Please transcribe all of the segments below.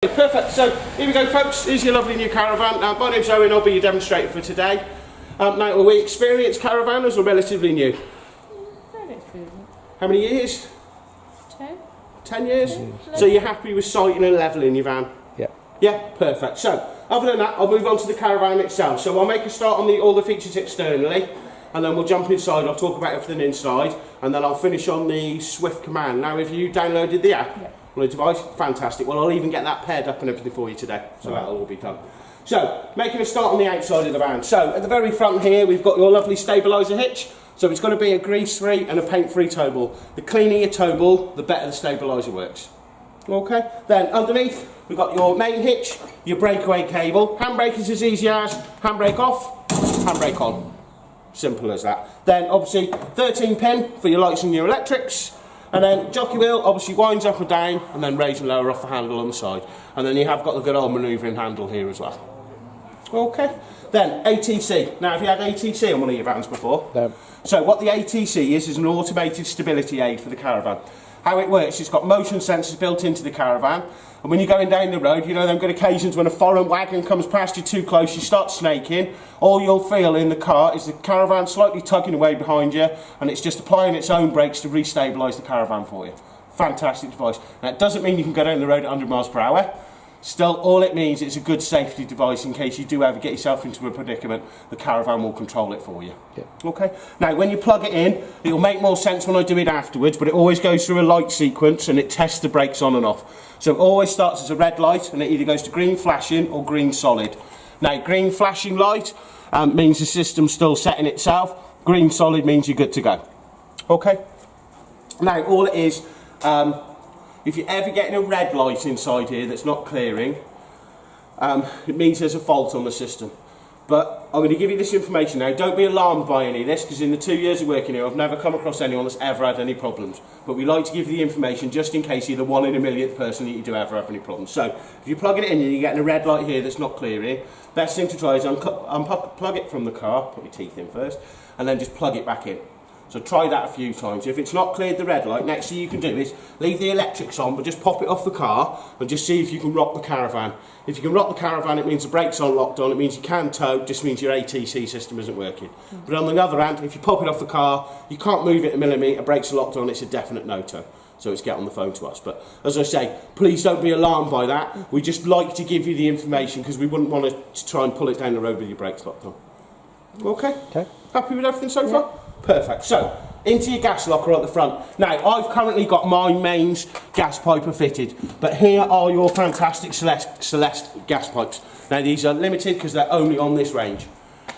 Perfect, so here we go folks, here's your lovely new caravan. My name's Owen, I'll be your demonstrator for today. Now, are we experienced caravanners or relatively new? How many years? 10. 10 years? So you're happy with sighting and levelling your van? Yeah. Yeah, perfect. So, other than that, I'll move on to the caravan itself. So I'll make a start on all the features externally, and then we'll jump inside, I'll talk about everything inside, and then I'll finish on the Swift command. Now, have you downloaded the app? Yeah. On the device? Fantastic. Well, I'll even get that paired up and everything for you today, so that'll all be done. So, making a start on the outside of the van. So, at the very front here, we've got your lovely stabiliser hitch. So it's going to be a grease-free and a paint-free tow ball. The cleaner your tow ball, the better the stabiliser works. Okay, then underneath, we've got your main hitch, your breakaway cable. Handbrake is as easy as handbrake off, handbrake on. Simple as that. Then, obviously, 13 pin for your lights and your electrics. And then jockey wheel obviously winds up and down and then raise and lower off the handle on the side. And then you have got the good old manoeuvring handle here as well. Okay. Then ATC. Now have you had ATC on one of your vans before? No. So what the ATC is an automated stability aid for the caravan. How it works, it's got motion sensors built into the caravan. And when you're going down the road, you know them good occasions when a foreign wagon comes past you too close, you start snaking. All you'll feel in the car is the caravan slightly tugging away behind you, and it's just applying its own brakes to re-stabilise the caravan for you. Fantastic device. Now it doesn't mean you can go down the road at 100 miles per hour. Still, all it means is it's a good safety device in case you do ever get yourself into a predicament, the caravan will control it for you. Yeah. Okay. Now, when you plug it in, it'll make more sense when I do it afterwards, but it always goes through a light sequence and it tests the brakes on and off. So it always starts as a red light and it either goes to green flashing or green solid. Now, green flashing light means the system's still setting itself. Green solid means you're good to go. Okay. Now, all it is, if you're ever getting a red light inside here that's not clearing, it means there's a fault on the system. But I'm going to give you this information now. Don't be alarmed by any of this, because in the 2 years of working here, I've never come across anyone that's ever had any problems. But we like to give you the information just in case you're the 1 in a millionth person that you do ever have any problems. So if you're plugging it in and you're getting a red light here that's not clearing, best thing to try is unplug it from the car, put your teeth in first, and then just plug it back in. So try that a few times. If it's not cleared the red light, next thing you can do is leave the electrics on, but just pop it off the car and just see if you can rock the caravan. If you can rock the caravan, it means the brakes aren't locked on, it means you can tow, just means your ATC system isn't working. But on the other hand, if you pop it off the car, you can't move it a millimetre, brakes are locked on, it's a definite no-tow. So it's get on the phone to us. But as I say, please don't be alarmed by that. We just like to give you the information because we wouldn't want to try and pull it down the road with your brakes locked on. Okay? Okay. Happy with everything so far? Perfect. So, into your gas locker at the front. Now, I've currently got my mains gas pipe fitted, but here are your fantastic Celeste gas pipes. Now, these are limited because they're only on this range.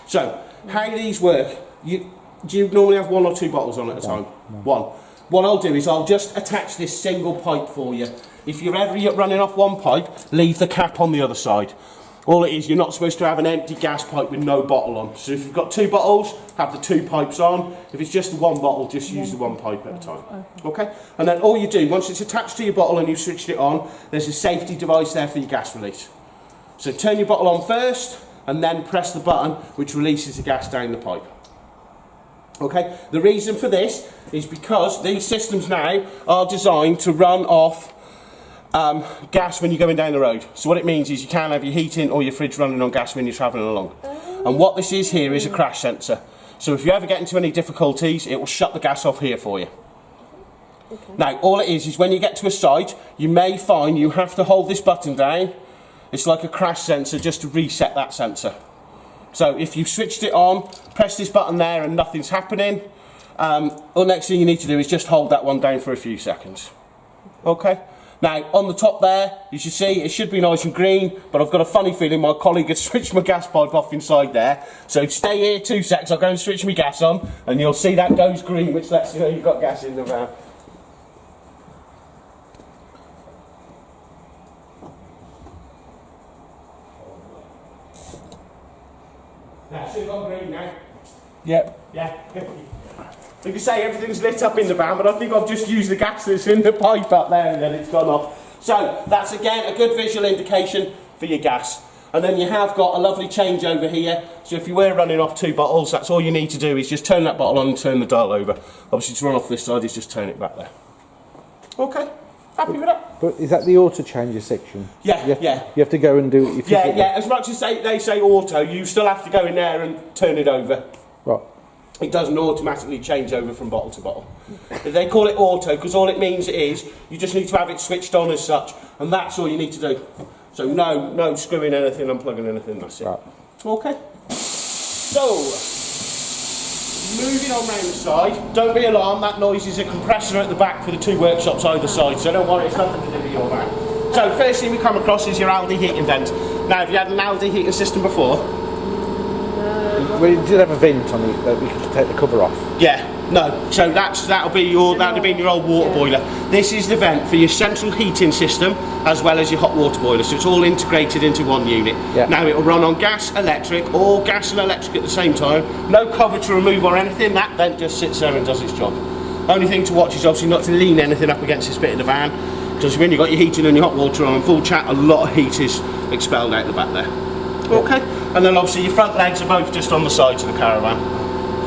So, how these work, do you normally have 1 or 2 bottles on at a time? No. 1. What I'll do is I'll just attach this single pipe for you. If you're ever running off one pipe, leave the cap on the other side. All it is, you're not supposed to have an empty gas pipe with no bottle on. So if you've got 2 bottles, have the 2 pipes on. If it's just the 1 bottle, just use the 1 pipe at a time. Okay? And then all you do, once it's attached to your bottle and you've switched it on, there's a safety device there for your gas release. So turn your bottle on first, and then press the button, which releases the gas down the pipe. Okay? The reason for this is because these systems now are designed to run off gas when you're going down the road. So what it means is you can't have your heating or your fridge running on gas when you're travelling along. And what this is here is a crash sensor. So if you ever get into any difficulties, it will shut the gas off here for you. Okay. Now, all it is when you get to a site, you may find you have to hold this button down. It's like a crash sensor just to reset that sensor. So if you've switched it on, press this button there and nothing's happening, the next thing you need to do is just hold that one down for a few seconds. Okay? Now, on the top there, you should see, it should be nice and green, but I've got a funny feeling my colleague had switched my gas pipe off inside there. So stay here 2 seconds, I'll go and switch my gas on, and you'll see that goes green, which lets you know you've got gas in the van. Now, should have gone green now. Yep. Yeah. You can say everything's lit up in the van, but I think I've just used the gas that's in the pipe up there and then it's gone off. So that's again a good visual indication for your gas. And then you have got a lovely changeover here. So if you were running off 2 bottles, that's all you need to do is just turn that bottle on and turn the dial over. Obviously to run off this side is just turn it back there. Okay. Happy with that? But is that the auto changer section? Yeah, You have to go and do it. If you As much as they say auto, you still have to go in there and turn it over. Right. It doesn't automatically change over from bottle to bottle. They call it auto because all it means is you just need to have it switched on as such, and that's all you need to do. So no screwing anything, unplugging anything, that's it. Right. Okay. So, moving on round the side, don't be alarmed, that noise is a compressor at the back for the 2 workshops either side, so don't worry, it's nothing to do with your van. So, first thing we come across is your Aldi heating vent. Now, have you had an Aldi heating system before? We did have a vent on it that we could take the cover off. Yeah, no. So that'll be your old water boiler. This is the vent for your central heating system as well as your hot water boiler. So it's all integrated into one unit. Yeah. Now it'll run on gas, electric, or gas and electric at the same time. No cover to remove or anything. That vent just sits there and does its job. Only thing to watch is obviously not to lean anything up against this bit of the van, because when you've got your heating and your hot water on full chat, a lot of heat is expelled out the back there. Okay, and then obviously your front legs are both just on the sides of the caravan,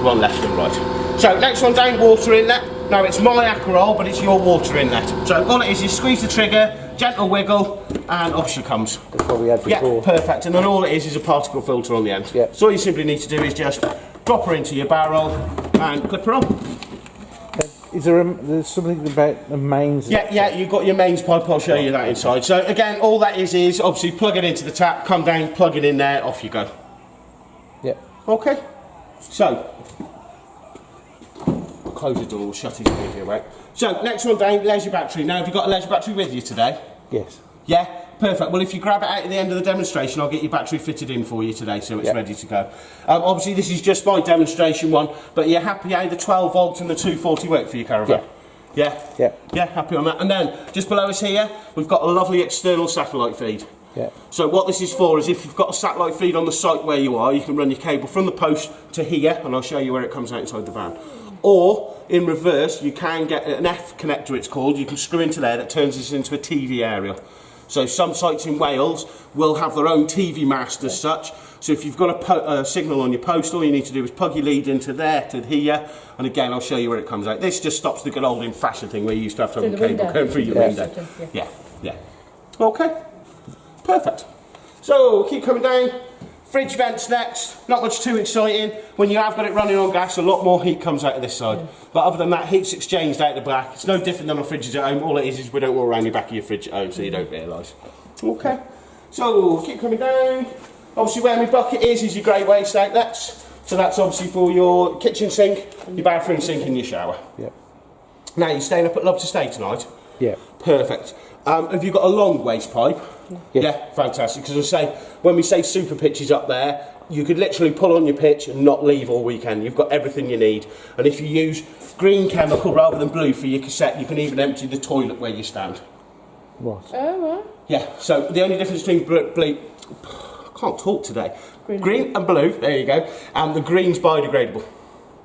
one left and right. So next one down, water inlet. Now it's my Aquaroll, but it's your water inlet. So all it is squeeze the trigger, gentle wiggle, and off she comes. That's what we had before. Yeah, perfect. And then all it is a particle filter on the end. Yeah. So all you simply need to do is just drop her into your barrel and clip her on. Is there's something about the mains? Yeah, you've got your mains pipe, I'll show you that inside. So again, all that is obviously plug it into the tap, come down, plug it in there, off you go. Yeah. Okay, so, close the door, shut his video away. So, next one down, leisure battery. Now, have you got a leisure battery with you today? Yes. Yeah, perfect. Well, if you grab it out at the end of the demonstration, I'll get your battery fitted in for you today, so it's ready to go. Obviously, this is just my demonstration one, but you're happy how the 12 volts and the 240 work for your caravan? Yeah. Yeah, happy on that. And then, just below us here, we've got a lovely external satellite feed. Yeah. So what this is for is if you've got a satellite feed on the site where you are, you can run your cable from the post to here, and I'll show you where it comes out inside the van. Or, in reverse, you can get an F connector, it's called, you can screw into there that turns this into a TV aerial. So some sites in Wales will have their own TV mast as such. So if you've got a signal on your post, all you need to do is plug your lead into there to here, and again I'll show you where it comes out. This just stops the good old in-fashion thing where you used to have to have a cable going through your window. Yeah. Okay, perfect. So keep coming down. Fridge vents next, not much too exciting. When you have got it running on gas, a lot more heat comes out of this side. But other than that, heat's exchanged out the back. It's no different than on fridges at home. All it is we don't roll around your back of your fridge at home, so you don't realise. Okay, so keep coming down. Obviously where my bucket is your grey waste outlets. So that's obviously for your kitchen sink, your bathroom sink and your shower. Yeah. Now, you're staying up at Love to Stay tonight? Yeah. Perfect. Have you got a long waste pipe? Yeah, fantastic. Because I say, when we say super pitches up there, you could literally pull on your pitch and not leave all weekend. You've got everything you need. And if you use green chemical rather than blue for your cassette, you can even empty the toilet where you stand. Right. Oh, right. Yeah, so the only difference between blue, I can't talk today. Green and blue, there you go. And the green's biodegradable.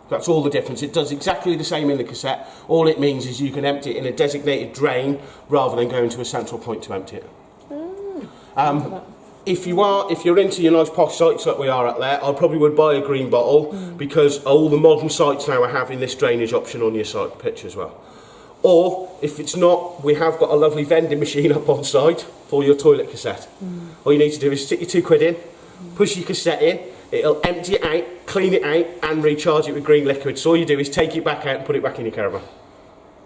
That's all the difference. It does exactly the same in the cassette. All it means is you can empty it in a designated drain rather than going to a central point to empty it. If you're into your nice posh sites like we are up there, I probably would buy a green bottle because all the modern sites now are having this drainage option on your site pitch as well. Or if it's not, we have got a lovely vending machine up on site for your toilet cassette. All you need to do is stick your £2 in, push your cassette in, it'll empty it out, clean it out and recharge it with green liquid. So all you do is take it back out and put it back in your caravan.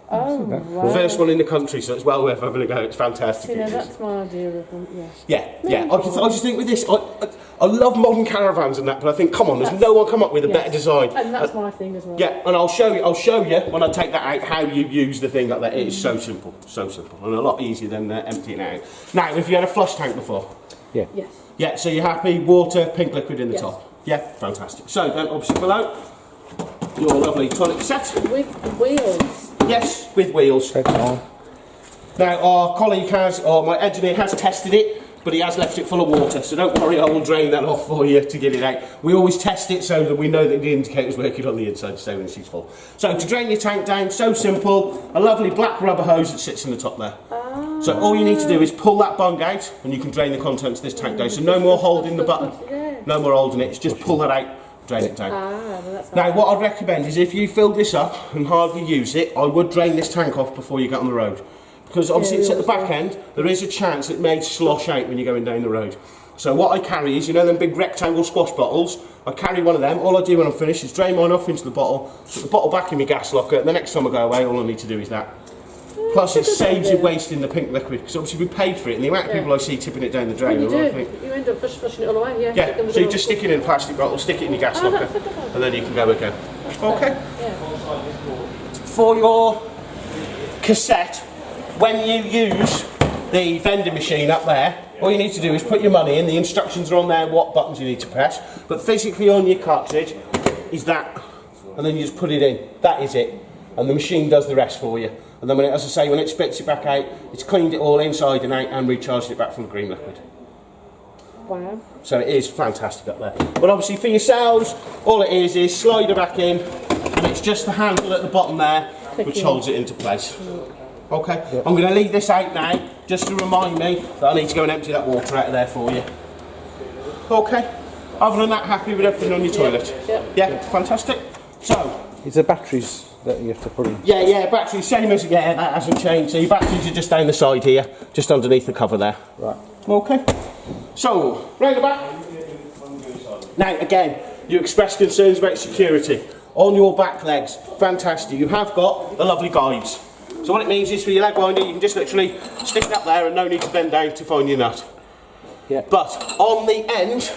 Oh, wow. First one in the country, so it's well worth having a go. It's fantastic. You know, that's my idea of them, yes. Yeah. I just think with this, I love modern caravans and that, but I think, come on, there's no one come up with a better design. And that's my thing as well. Yeah, and I'll show you when I take that out how you use the thing like that. It is so simple, and a lot easier than emptying it out. Now, have you had a flush tank before? Yeah. Yes. Yeah, so you're happy, water, pink liquid in the Yes. top. Yeah, fantastic. So then obviously below, your lovely toilet cassette. With wheels. Yes, with wheels. Take it on. Now our colleague my engineer has tested it, but he has left it full of water, so don't worry, I will drain that off for you to get it out. We always test it so that we know that the indicator's working on the inside, so when she's full. So to drain your tank down, so simple, a lovely black rubber hose that sits in the top there. So all you need to do is pull that bung out and you can drain the contents of this tank down. So no more holding the button, no more holding it, it's just pull that out, drain it down. Well, that's Now what I'd recommend is if you fill this up and hardly use it, I would drain this tank off before you get on the road. because obviously it's at the wheels, back end, there is a chance it may slosh out when you're going down the road. So what I carry is, you know them big rectangle squash bottles? I carry one of them. All I do when I'm finished is drain mine off into the bottle, put the bottle back in my gas locker, and the next time I go away, all I need to do is that. Plus, it saves you wasting the pink liquid, because obviously we paid for it, and the amount of people I see tipping it down the drain. You I do. think, You end up flushing it all away, yeah. yeah, so you just stick it in a plastic bottle, stick it in your gas locker, and then you can go again. Okay. For your cassette, when you use the vending machine up there, all you need to do is put your money in. The instructions are on there, what buttons you need to press, but physically on your cartridge is that, and then you just put it in. That is it, and the machine does the rest for you. And then, when it, as I say, when it spits it back out, it's cleaned it all inside and out and recharged it back from the green liquid. Wow. So it is fantastic up there. But obviously for yourselves, all it is slide it back in, and it's just the handle at the bottom there which holds it into place. Okay, I'm going to leave this out now, just to remind me that I need to go and empty that water out of there for you. Okay, other than that, happy with everything on your toilet? Yeah, fantastic. So, Is there batteries that you have to put in? yeah, batteries, same as, yeah, that hasn't changed. So your batteries are just down the side here, just underneath the cover there. Right. Okay, so, round the back. Now, again, you expressed concerns about security. On your back legs, fantastic. You have got the lovely guides. So what it means is for your leg winder, you can just literally stick it up there and no need to bend down to find your nut. Yeah. But on the end,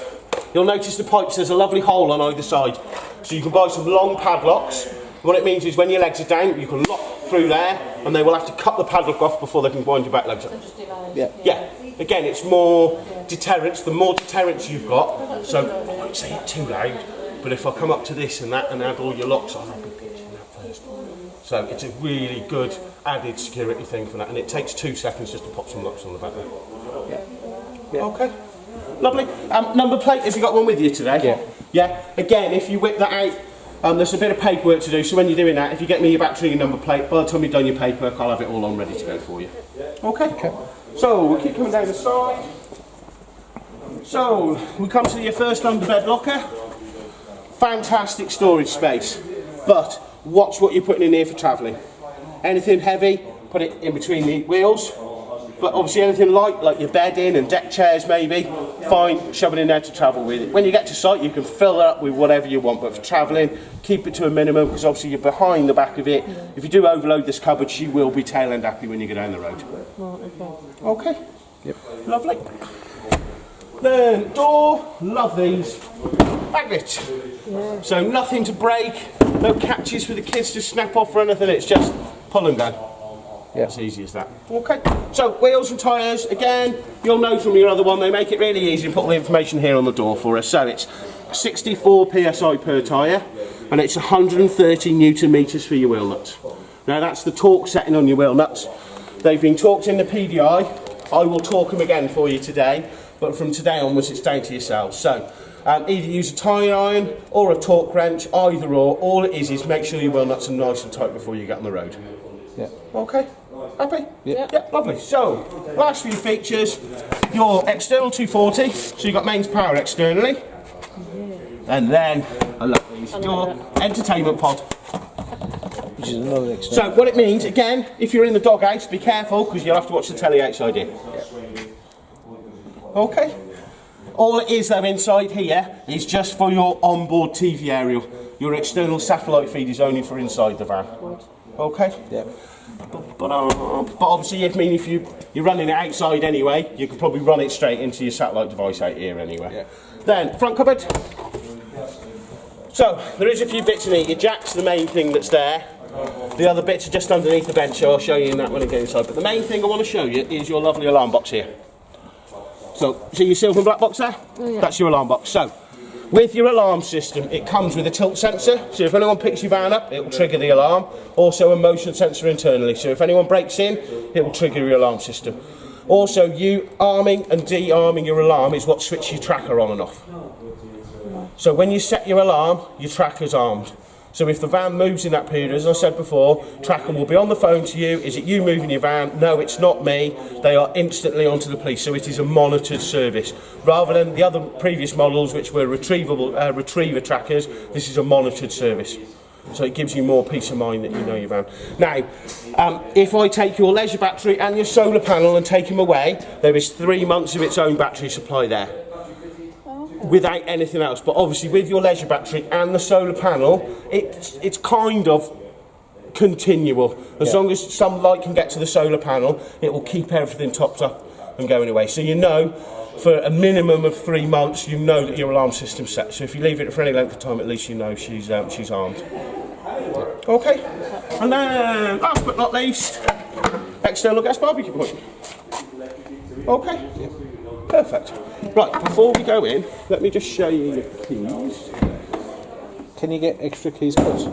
you'll notice the pipes, there's a lovely hole on either side. So you can buy some long padlocks. What it means is when your legs are down, you can lock through there and they will have to cut the padlock off before they can wind your back legs up. Yeah. Yeah. Again, it's more deterrence. The more deterrence you've got, so I won't say it too loud, but if I come up to this and that and add all your locks on, I'll be pitching that first. So it's a really good added security thing for that, and it takes 2 seconds just to pop some locks on the back there. Yeah. Okay, lovely. Number plate, have you got one with you today? Yeah. Yeah, again, if you whip that out, there's a bit of paperwork to do, so when you're doing that, if you get me your battery and your number plate, by the time you've done your paperwork, I'll have it all on ready to go for you. Okay. So, we'll keep coming down the side. So, we come to your first underbed locker. Fantastic storage space, but watch what you're putting in here for travelling. Anything heavy, put it in between the wheels, but obviously anything light, like your bedding and deck chairs maybe, fine, shove it in there to travel with it. When you get to site, you can fill it up with whatever you want, but for travelling, keep it to a minimum, because obviously you're behind the back of it. If you do overload this cupboard, she will be tail end happy when you go down the road. Okay. Yep. Lovely. Then door, love these. Magnet. Yeah. So nothing to break, no catches for the kids to snap off or anything, it's just pull and go. Yeah. It's easy as that. Okay, so wheels and tyres, again, you'll know from your other one, they make it really easy and put all the information here on the door for us. So it's 64 psi per tyre, and it's 130 newton metres for your wheel nuts. Now that's the torque setting on your wheel nuts. They've been torqued in the PDI. I will torque them again for you today, but from today onwards it's down to yourselves. So either use a tyre iron or a torque wrench, either or. All it is make sure your wheel nuts are nice and tight before you get on the road. Yeah. Okay, happy? Yeah. Yeah, lovely. So, last few features, your external 240, so you've got mains power externally. And then, I love these, your entertainment pod. Which is another extent. So, what it means, again, if you're in the doghouse, be careful, because you'll have to watch the telly outside here. Okay. All it is though inside here is just for your onboard TV aerial. Your external satellite feed is only for inside the van. Okay? Yeah. But obviously, if you're running it outside anyway, you could probably run it straight into your satellite device out here anyway. Yeah. Then, front cupboard. So, there is a few bits in here. Your jack's the main thing that's there. The other bits are just underneath the bench, so I'll show you in that when I get inside. But the main thing I want to show you is your lovely alarm box here. So, see your silver and black box there? Oh, yeah. That's your alarm box. So, with your alarm system, it comes with a tilt sensor, so if anyone picks your van up, it will trigger the alarm. Also a motion sensor internally, so if anyone breaks in, it will trigger your alarm system. Also, you arming and de-arming your alarm is what switches your tracker on and off. So when you set your alarm, your tracker's armed. So if the van moves in that period, as I said before, tracker will be on the phone to you. Is it you moving your van? No, it's not me. They are instantly onto the police. So it is a monitored service. Rather than the other previous models, which were retriever trackers, this is a monitored service. So it gives you more peace of mind that you know your van. Now, if I take your leisure battery and your solar panel and take them away, there is 3 months of its own battery supply there. Without anything else. But obviously with your leisure battery and the solar panel, it's kind of continual. As long as some light can get to the solar panel, it will keep everything topped up and going away. So you know, for a minimum of 3 months, you know that your alarm system's set. So if you leave it for any length of time, at least you know she's armed. Okay. And then, last but not least, external gas barbecue point. Okay. Perfect. Right, before we go in, let me just show you your keys. Can you get extra keys cut?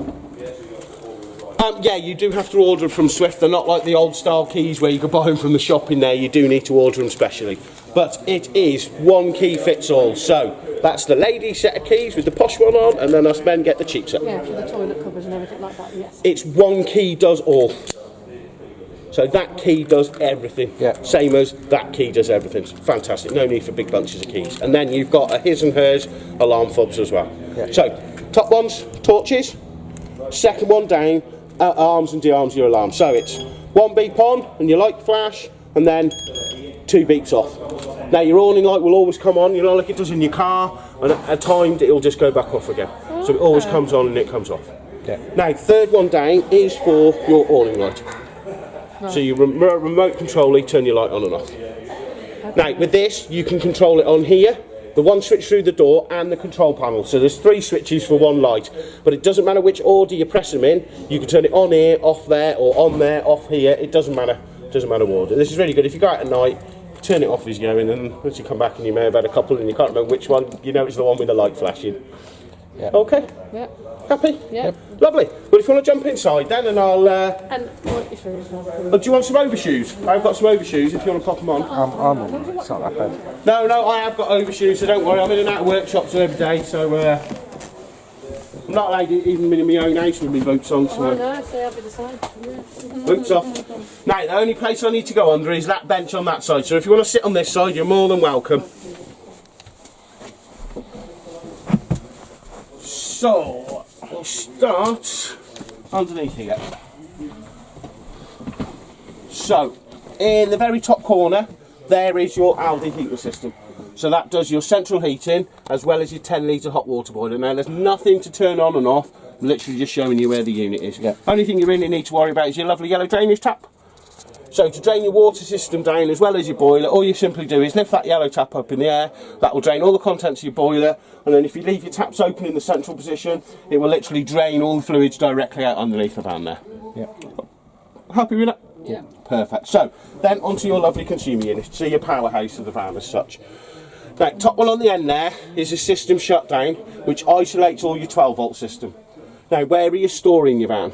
Yeah, you do have to order them from Swift. They're not like the old style keys where you can buy them from the shop in there. You do need to order them specially. But it is one key fits all. So that's the lady set of keys with the posh one on, and then us men get the cheap set. Yeah, for the toilet covers and everything like that, yes. It's one key does all. So that key does everything. Yeah. Same as that key does everything. Fantastic. No need for big bunches of keys. And then you've got a his and hers alarm fobs as well. Yeah. So top one's torches. Second one down, arms and de-arms your alarm. So it's one beep on and your light flash, and then 2 beeps off. Now your awning light will always come on, you know, like it does in your car, and at timed it'll just go back off again. So it always comes on and it comes off. Yeah. Now third one down is for your awning light. So you remote control it, turn your light on and off. Now with this you can control it on here, the one switch through the door and the control panel. So there's 3 switches for one light, but it doesn't matter which order you press them in. You can turn it on here, off there, or on there, off here. It doesn't matter. Doesn't matter what order. This is really good. If you go out at night, turn it off as you go in, and once you come back and you may have had a couple and you can't remember which one, you know it's the one with the light flashing. Yeah. Okay. Yeah. Happy? Yeah. Lovely. Well, if you want to jump inside then, and I'll... And what is food as well? do you want some overshoes? I've got some overshoes if you want to pop them on. It's not that bad. No, I have got overshoes, so don't worry. I'm in and out of workshops every day, so I'm not allowed even in my own house with my boots on. So. Oh no, so I'll be the same. Yeah. Boots off. Now, the only place I need to go under is that bench on that side. So if you want to sit on this side, you're more than welcome. So we'll start underneath here. So, in the very top corner, there is your Aldi heating system. So that does your central heating as well as your 10 litre hot water boiler. Now there's nothing to turn on and off, I'm literally just showing you where the unit is. Yeah. Only thing you really need to worry about is your lovely yellow drainage tap. So to drain your water system down as well as your boiler, all you simply do is lift that yellow tap up in the air. That will drain all the contents of your boiler, and then if you leave your taps open in the central position, it will literally drain all the fluids directly out underneath the van there. Yeah. Happy with that? Yeah. Perfect. So, then onto your lovely consumer unit. So your powerhouse of the van as such. Now, top one on the end there is a system shutdown, which isolates all your 12 volt system. Now, where are you storing your van?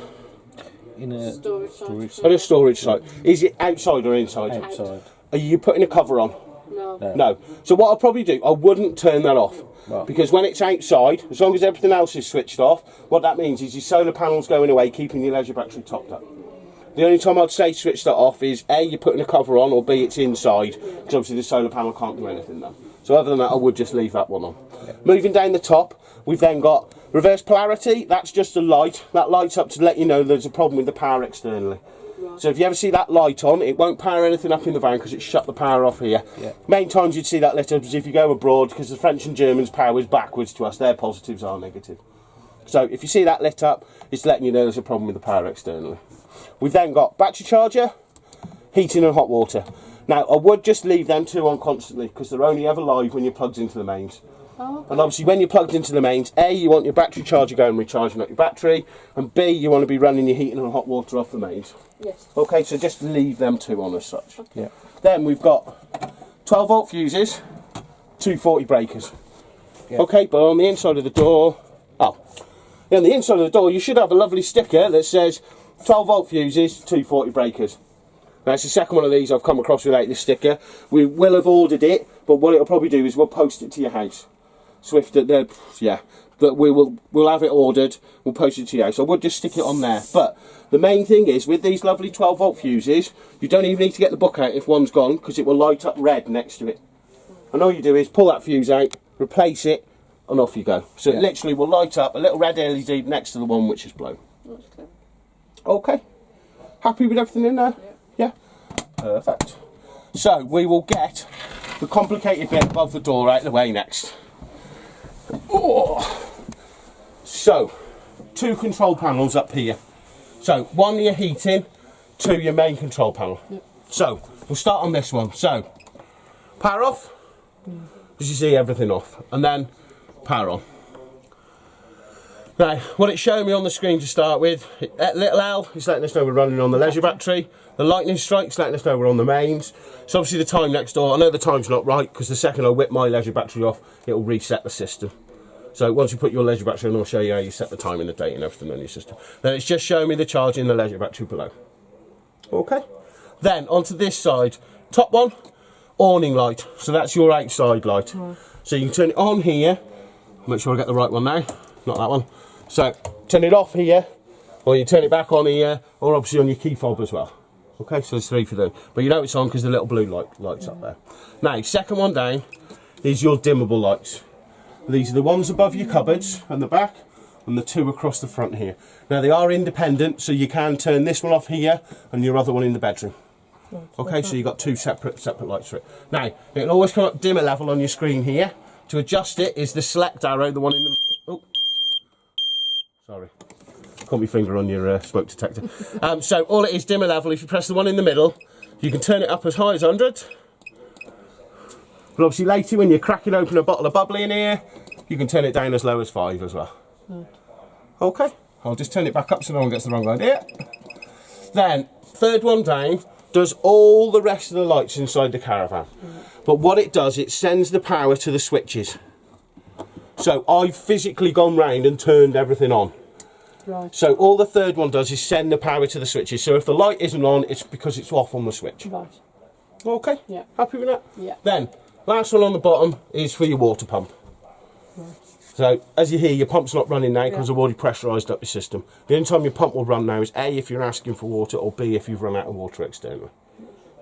In a Storage. On a storage site. Is it outside or inside? outside. Are you putting a cover on? No. No. So what I'll probably do, I wouldn't turn that off. Right. Because when it's outside, as long as everything else is switched off, what that means is your solar panel's going away, keeping your leisure battery topped up. The only time I'd say switch that off is A, you're putting a cover on, or B, it's inside, because obviously the solar panel can't do anything then. So other than that, I would just leave that one on. Yeah. Moving down the top, we've then got reverse polarity. That's just a light. That lights up to let you know there's a problem with the power externally. So if you ever see that light on, it won't power anything up in the van because it's shut the power off here. Yeah. Main times you'd see that lit up is if you go abroad, because the French and Germans' power is backwards to us. Their positives are negative. So if you see that lit up, it's letting you know there's a problem with the power externally. We've then got battery charger, heating and hot water. Now I would just leave them two on constantly because they're only ever live when you're plugged into the mains. Oh, okay. And obviously when you're plugged into the mains, A, you want your battery charger going recharging up your battery, and B, you want to be running your heating and hot water off the mains. Yes. Okay, so just leave them two on as such. Yeah. Then we've got 12 volt fuses, 240 breakers. Yeah. Okay, but on the inside of the door, on the inside of the door you should have a lovely sticker that says 12 volt fuses, 240 breakers. Now it's the second one of these I've come across without this sticker. We will have ordered it, but what it'll probably do is we'll post it to your house. Swift, but we'll have it ordered, we'll post it to your house. I would just stick it on there. But the main thing is, with these lovely 12 volt fuses, you don't even need to get the book out if one's gone, because it will light up red next to it. And all you do is pull that fuse out, replace it, and off you go. So it literally will light up a little red LED next to the one which is blown. That's clever. Okay. Happy with everything in there? Yeah. Perfect. So we will get the complicated bit above the door out of the way next. Oh. So, 2 control panels up here. So, 1 your heating, 2 your main control panel. Yep. So, we'll start on this one. So, power off, as you see everything off, and then power on. Now, what it's showing me on the screen to start with, little L is letting us know we're running on the leisure battery. The lightning strike's letting us know we're on the mains. So obviously the time next door, I know the time's not right because the second I whip my leisure battery off, it'll reset the system. So once you put your leisure battery on, I'll show you how you set the time and the date and everything on your system. Then it's just showing me the charge in the leisure battery below. Okay. Then onto this side, top one, awning light. So that's your outside light. So you can turn it on here. Make sure I get the right one now, not that one. So turn it off here, or you turn it back on here, or obviously on your key fob as well. Okay, so there's 3 for them. But you know it's on because the little blue light's up there. Now, second one down is your dimmable lights. These are the ones above your cupboards and the back, and the 2 across the front here. Now they are independent, so you can turn this one off here and your other one in the bedroom. Okay, so you've got 2 separate lights for it. Now, it'll always come up dimmer level on your screen here. To adjust it is the select arrow, the one in the... Oh, sorry. Caught my finger on your smoke detector. So all it is, dimmer level. If you press the one in the middle, you can turn it up as high as 100. But obviously later when you're cracking open a bottle of bubbly in here, you can turn it down as low as 5 as well. Okay, I'll just turn it back up so no one gets the wrong idea. Then, third one down does all the rest of the lights inside the caravan. But what it does, it sends the power to the switches. So I've physically gone round and turned everything on. Right. So all the third one does is send the power to the switches. So if the light isn't on, it's because it's off on the switch. Right. Okay? Yeah. Happy with that? Yeah. Then, last one on the bottom is for your water pump. Right. So, as you hear, your pump's not running now because I've already pressurised up your system. The only time your pump will run now is A, if you're asking for water, or B, if you've run out of water externally.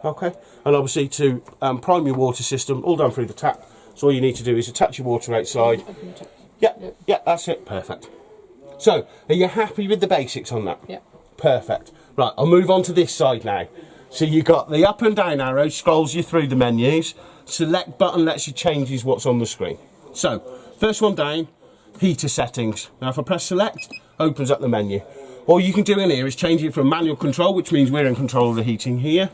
Okay? And obviously to prime your water system, all done through the tap. So all you need to do is attach your water outside. Yeah, that's it. Perfect. So, are you happy with the basics on that? Yeah. Perfect. Right, I'll move on to this side now. So you've got the up and down arrow, scrolls you through the menus. Select button lets you change what's on the screen. So, first one down, heater settings. Now if I press select, opens up the menu. All you can do in here is change it from manual control, which means we're in control of the heating here,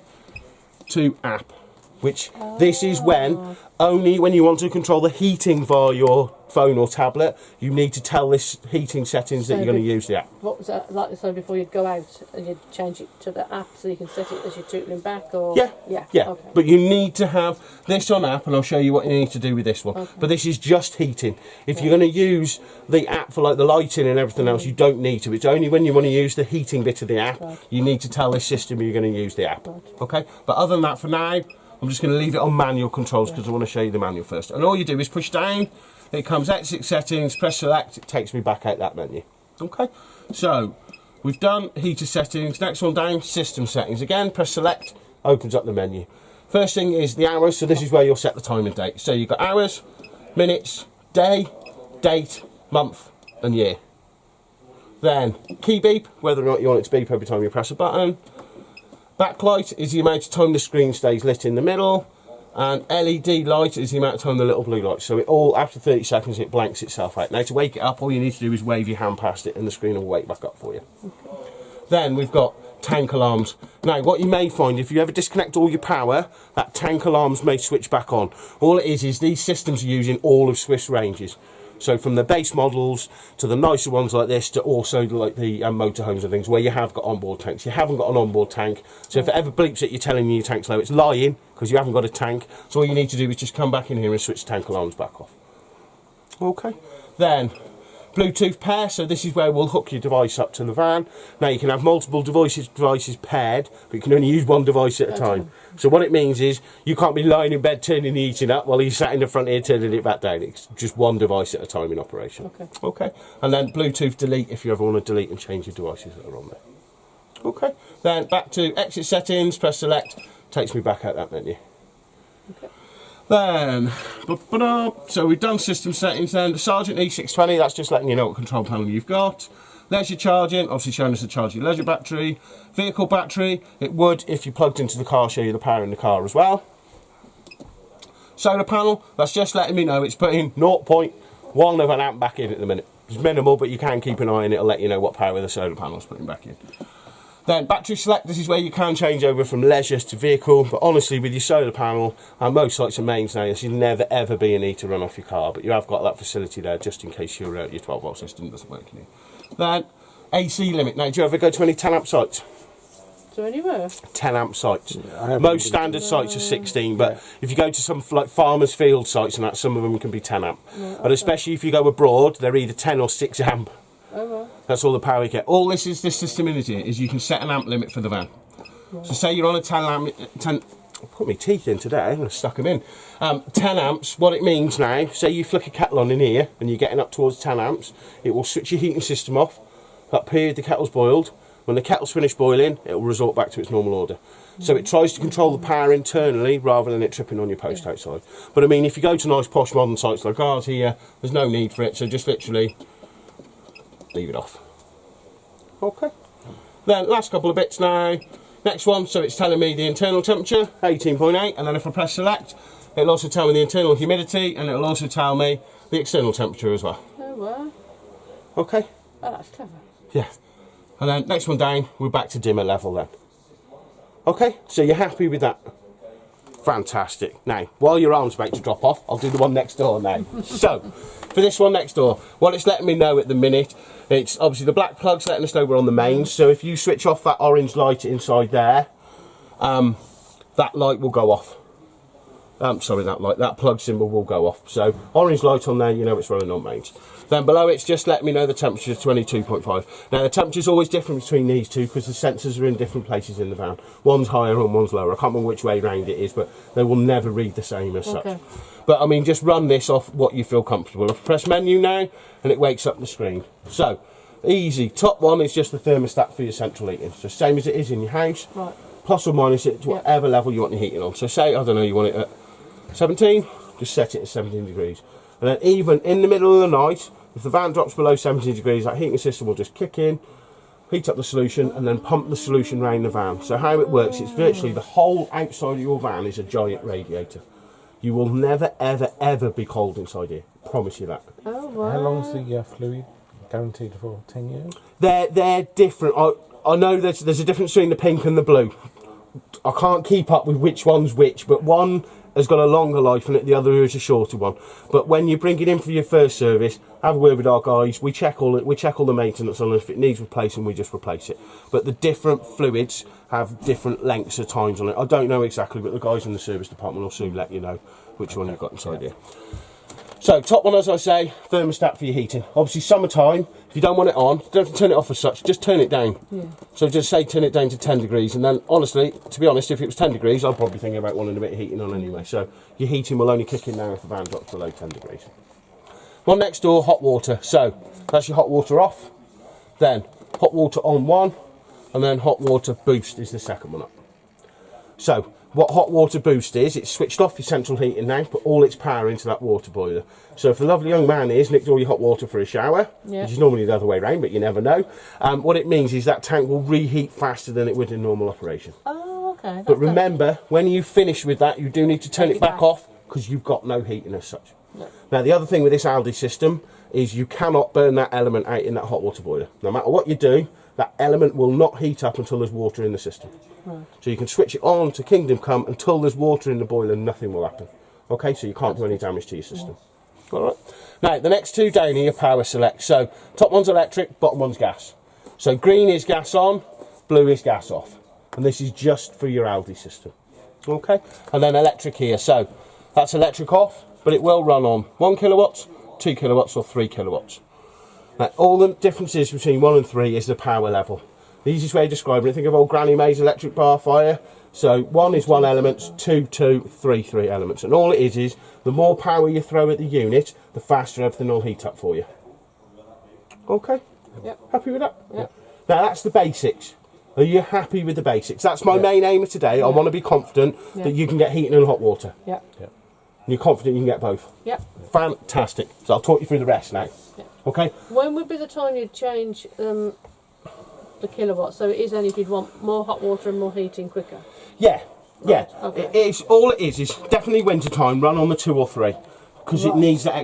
to app. Which this is when, only when you want to control the heating via your phone or tablet, you need to tell this heating settings that you're going to use the app. What was that like? So before you'd go out and you'd change it to the app so you can set it as you're tootling back, or yeah. Okay. But you need to have this on app, and I'll show you what you need to do with this one. Okay. But this is just heating. If you're going to use the app for like the lighting and everything else, you don't need to. It's only when you want to use the heating bit of the app, you need to tell this system you're going to use the app. Okay. But other than that, for now, I'm just going to leave it on manual controls because I want to show you the manual first. And all you do is push down, it comes exit settings, press select, it takes me back out that menu. Okay, so we've done heater settings. Next one down, system settings. Again, press select, opens up the menu. First thing is the hours, so this is where you'll set the time and date. So you've got hours, minutes, day, date, month and year. Then key beep, whether or not you want it to beep every time you press a button. Backlight is the amount of time the screen stays lit in the middle, and LED light is the amount of time the little blue light. So it all, after 30 seconds, it blanks itself out. Now to wake it up, all you need to do is wave your hand past it and the screen will wake back up for you. Okay. Then we've got tank alarms. Now what you may find, if you ever disconnect all your power, that tank alarms may switch back on. All it is these systems are using all of Swift's ranges. So from the base models to the nicer ones like this to also like the motorhomes and things where you have got onboard tanks. You haven't got an onboard tank, so if it ever bleeps at you telling you your tank's low, it's lying because you haven't got a tank. So all you need to do is just come back in here and switch tank alarms back off. Okay. Then Bluetooth pair, so this is where we'll hook your device up to the van. Now you can have multiple devices paired, but you can only use one device at a time. So what it means is you can't be lying in bed turning the heating up while he's sat in the front here turning it back down. It's just one device at a time in operation. Okay. And then Bluetooth delete if you ever want to delete and change your devices that are on there. Okay. Then back to exit settings, press select, takes me back out that menu. Okay. Then, so we've done system settings then. The Sergeant E620, that's just letting you know what control panel you've got. Leisure charging, obviously showing us to charge your leisure battery. Vehicle battery, it would, if you plugged into the car, show you the power in the car as well. Solar panel, that's just letting me know it's putting 0.1 of an amp back in at the minute. It's minimal, but you can keep an eye on it, it'll let you know what power the solar panel is putting back in. Then battery select, this is where you can change over from leisure to vehicle, but honestly with your solar panel, and most sites are mains now, you'll never ever be a need to run off your car, but you have got that facility there just in case your 12 volt system doesn't work in here. Then AC limit, now do you ever go to any 10 amp sites? So anywhere? 10 amp sites. Most standard sites are 16, but if you go to some like farmers field sites and that, some of them can be 10 amp. But especially if you go abroad, they're either 10 or 6 amp. That's all the power you get. All this system in here is you can set an amp limit for the van. So say you're on a 10 amp, I'll put my teeth in today, I'm going to stuck them in. 10 amps, what it means now, say you flick a kettle on in here and you're getting up towards 10 amps, it will switch your heating system off. That period the kettle's boiled. When the kettle's finished boiling, it will resort back to its normal order. So it tries to control the power internally rather than it tripping on your post outside. But I mean, if you go to nice posh modern sites like ours here, there's no need for it, so just literally leave it off. Okay. Then last couple of bits now. Next one, so it's telling me the internal temperature, 18.8, and then if I press select, it'll also tell me the internal humidity, and it'll also tell me the external temperature as well. Oh, wow. Okay. Oh, that's clever. Yeah. And then next one down, we're back to dimmer level then. Okay, so you're happy with that? Fantastic. Now, while your arm's about to drop off, I'll do the one next door now. So, for this one next door, what it's letting me know at the minute, it's obviously the black plug's letting us know we're on the mains, so if you switch off that orange light inside there, that light will go off. Sorry, that plug symbol will go off. So, orange light on there, you know it's running on mains. Then below it's just letting me know the temperature is 22.5. Now the temperature is always different between these two because the sensors are in different places in the van. One's higher and one's lower. I can't remember which way round it is, but they will never read the same as such. But I mean, just run this off what you feel comfortable. I've pressed menu now and it wakes up the screen. So, easy. Top one is just the thermostat for your central heating. So same as it is in your house. Right. Plus or minus it to whatever level you want your heating on. So say, I don't know, you want it at 17, just set it at 17 degrees. And then even in the middle of the night, if the van drops below 17 degrees, that heating system will just kick in, heat up the solution, and then pump the solution around the van. So how it works, it's virtually the whole outside of your van is a giant radiator. You will never, ever, ever be cold inside here. Promise you that. Oh, wow. How long's the fluid guaranteed for? 10 years? They're different. I know there's a difference between the pink and the blue. I can't keep up with which one's which, but one has got a longer life and the other is a shorter one. But when you bring it in for your first service, have a word with our guys. We check all the maintenance on it. If it needs replacing, we just replace it. But the different fluids have different lengths of times on it. I don't know exactly, but the guys in the service department will soon let you know which one you've got inside here. So top one, as I say, thermostat for your heating. Obviously summertime, if you don't want it on, you don't have to turn it off as such, just turn it down. So just say turn it down to 10 degrees, and then honestly, to be honest, if it was 10 degrees, I'd probably think about wanting a bit of heating on anyway. So your heating will only kick in now if the van drops below 10 degrees. One next door, hot water. So that's your hot water off, then hot water on one, and then hot water boost is the second one up. So what hot water boost is, it's switched off your central heating now, put all its power into that water boiler. So if the lovely young man is nicked all your hot water for a shower, which is normally the other way around, but you never know, what it means is that tank will reheat faster than it would in normal operation. Oh, okay. But remember, when you finish with that, you do need to turn it back off because you've got no heating as such. No. Now the other thing with this Aldi system is you cannot burn that element out in that hot water boiler. No matter what you do, that element will not heat up until there's water in the system. Right. So you can switch it on to Kingdom Come until there's water in the boiler, nothing will happen. Okay, so you can't do any damage to your system. Alright. Now the next two down here, power select. So top one's electric, bottom one's gas. So green is gas on, blue is gas off. And this is just for your Aldi system. Okay, and then electric here. So that's electric off, but it will run on 1 kilowatts, 2 kilowatts or 3 kilowatts. Now, all the differences between 1 and 3 is the power level. The easiest way of describing it, think of old Granny May's electric bar fire. So 1 is 1 element, 2, 3 elements. And all it is the more power you throw at the unit, the faster everything will heat up for you. Okay? Yep. Happy with that? Yep. Now that's the basics. Are you happy with the basics? That's my main aim of today. I want to be confident that you can get heating and hot water. Yep. You're confident you can get both? Yep. Fantastic. So I'll talk you through the rest now. Yep. Okay? When would be the time you'd change the kilowatts? So it is only if you'd want more hot water and more heating quicker. Yeah. Yeah. Okay. It's all it is definitely winter time. Run on the 2 or 3 because it needs that